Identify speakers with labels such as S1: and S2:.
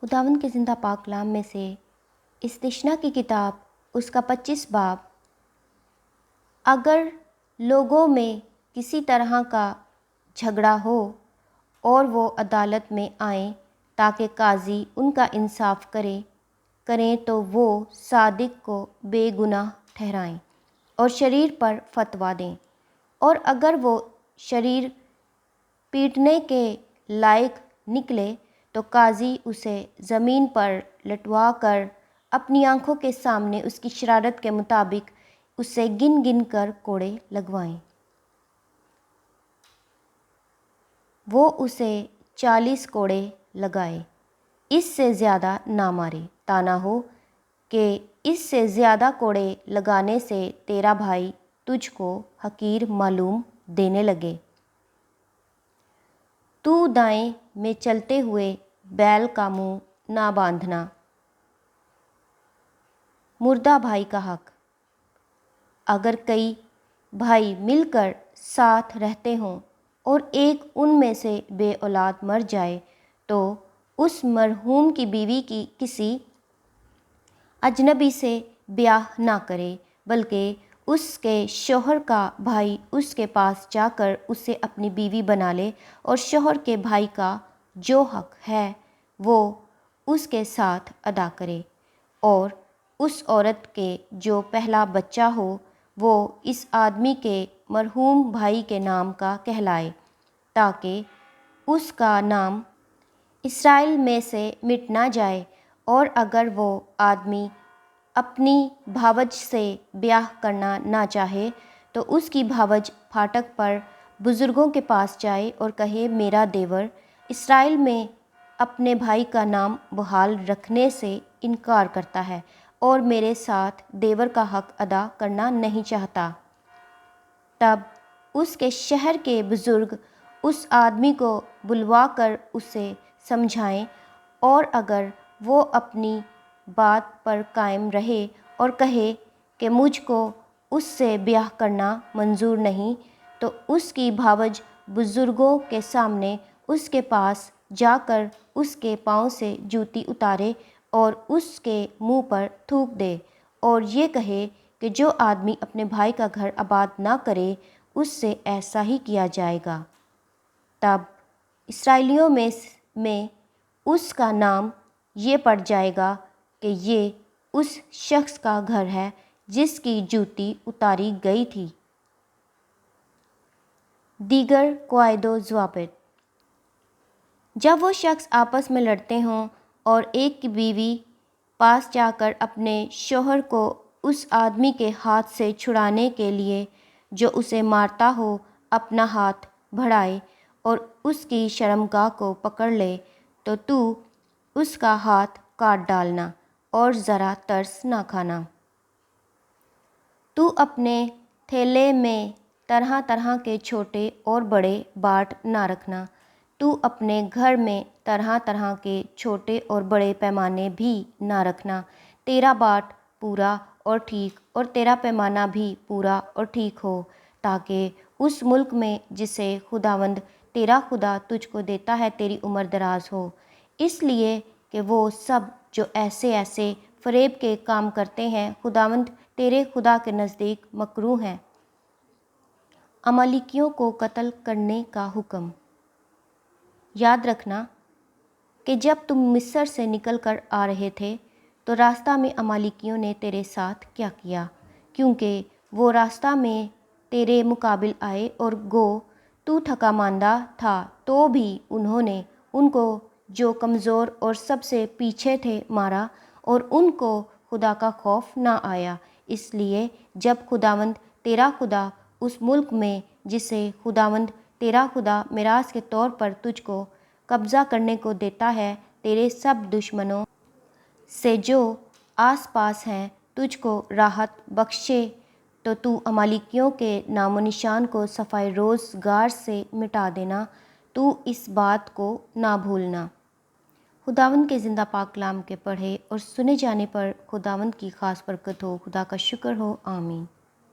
S1: خداوند کے زندہ پاک کلام میں سے استثنا کی کتاب اس کا 25 باب، اگر لوگوں میں کسی طرح کا جھگڑا ہو اور وہ عدالت میں آئیں تاکہ قاضی ان کا انصاف کریں تو وہ صادق کو بے گناہ ٹھہرائیں اور شریر پر فتویٰ دیں، اور اگر وہ شریر پیٹنے کے لائق نکلے تو قاضی اسے زمین پر لٹوا کر اپنی آنکھوں کے سامنے اس کی شرارت کے مطابق اسے گن گن کر کوڑے لگوائیں۔ وہ اسے 40 کوڑے لگائے، اس سے زیادہ نہ مارے، تا نہ ہو کہ اس سے زیادہ کوڑے لگانے سے تیرا بھائی تجھ کو حقیر معلوم دینے لگے۔ تو دائیں میں چلتے ہوئے بیل کا منہ نہ باندھنا۔ مردہ بھائی کا حق۔ اگر کئی بھائی مل کر ساتھ رہتے ہوں اور ایک ان میں سے بے اولاد مر جائے تو اس مرحوم کی بیوی کی کسی اجنبی سے بیاہ نہ کرے، بلکہ اس کے شوہر کا بھائی اس کے پاس جا کر اسے اپنی بیوی بنا لے، اور شوہر کے بھائی کا جو حق ہے وہ اس کے ساتھ ادا کرے، اور اس عورت کے جو پہلا بچہ ہو وہ اس آدمی کے مرحوم بھائی کے نام کا کہلائے، تاکہ اس کا نام اسرائیل میں سے مٹ نہ جائے۔ اور اگر وہ آدمی اپنی بھاوج سے بیاہ کرنا نہ چاہے تو اس کی بھاوج پھاٹک پر بزرگوں کے پاس جائے اور کہے، میرا دیور اسرائیل میں اپنے بھائی کا نام بحال رکھنے سے انکار کرتا ہے اور میرے ساتھ دیور کا حق ادا کرنا نہیں چاہتا۔ تب اس کے شہر کے بزرگ اس آدمی کو بلوا کر اسے سمجھائیں، اور اگر وہ اپنی بات پر قائم رہے اور کہے کہ مجھ کو اس سے بیاہ کرنا منظور نہیں، تو اس کی بھاوج بزرگوں کے سامنے اس کے پاس جا کر اس کے پاؤں سے جوتی اتارے اور اس کے منہ پر تھوک دے، اور یہ کہے کہ جو آدمی اپنے بھائی کا گھر آباد نہ کرے اس سے ایسا ہی کیا جائے گا۔ تب اسرائیلیوں میں اس کا نام یہ پڑ جائے گا کہ یہ اس شخص کا گھر ہے جس کی جوتی اتاری گئی تھی۔ دیگر قواعد و ضوابط۔ جب وہ شخص آپس میں لڑتے ہوں اور ایک کی بیوی پاس جا کر اپنے شوہر کو اس آدمی کے ہاتھ سے چھڑانے کے لیے جو اسے مارتا ہو اپنا ہاتھ بڑھائے اور اس کی شرمگاہ کو پکڑ لے، تو اس کا ہاتھ کاٹ ڈالنا اور ذرا ترس نہ کھانا۔ تو اپنے تھیلے میں طرح طرح کے چھوٹے اور بڑے باٹ نہ رکھنا۔ تو اپنے گھر میں طرح طرح کے چھوٹے اور بڑے پیمانے بھی نہ رکھنا۔ تیرا باٹ پورا اور ٹھیک اور تیرا پیمانہ بھی پورا اور ٹھیک ہو، تاکہ اس ملک میں جسے خداوند تیرا خدا تجھ کو دیتا ہے تیری عمر دراز ہو، اس لیے کہ وہ سب جو ایسے فریب کے کام کرتے ہیں خداوند تیرے خدا کے نزدیک مکروہ ہیں۔ عمالیکیوں کو قتل کرنے کا حکم۔ یاد رکھنا کہ جب تم مصر سے نکل کر آ رہے تھے تو راستہ میں عمالیکیوں نے تیرے ساتھ کیا کیا، کیونکہ وہ راستہ میں تیرے مقابل آئے، اور گو تو تھکا ماندہ تھا تو بھی انہوں نے ان کو جو کمزور اور سب سے پیچھے تھے مارا، اور ان کو خدا کا خوف نہ آیا۔ اس لیے جب خداوند تیرا خدا اس ملک میں جسے خداوند تیرا خدا میراث کے طور پر تجھ کو قبضہ کرنے کو دیتا ہے، تیرے سب دشمنوں سے جو آس پاس ہیں تجھ کو راحت بخشے، تو عمالیکیوں کے نام و نشان کو صفائے روزگار سے مٹا دینا۔ تو اس بات کو نہ بھولنا۔ خداوند کے زندہ پاک کلام کے پڑھے اور سنے جانے پر خداوند کی خاص برکت ہو۔ خدا کا شکر ہو، آمین۔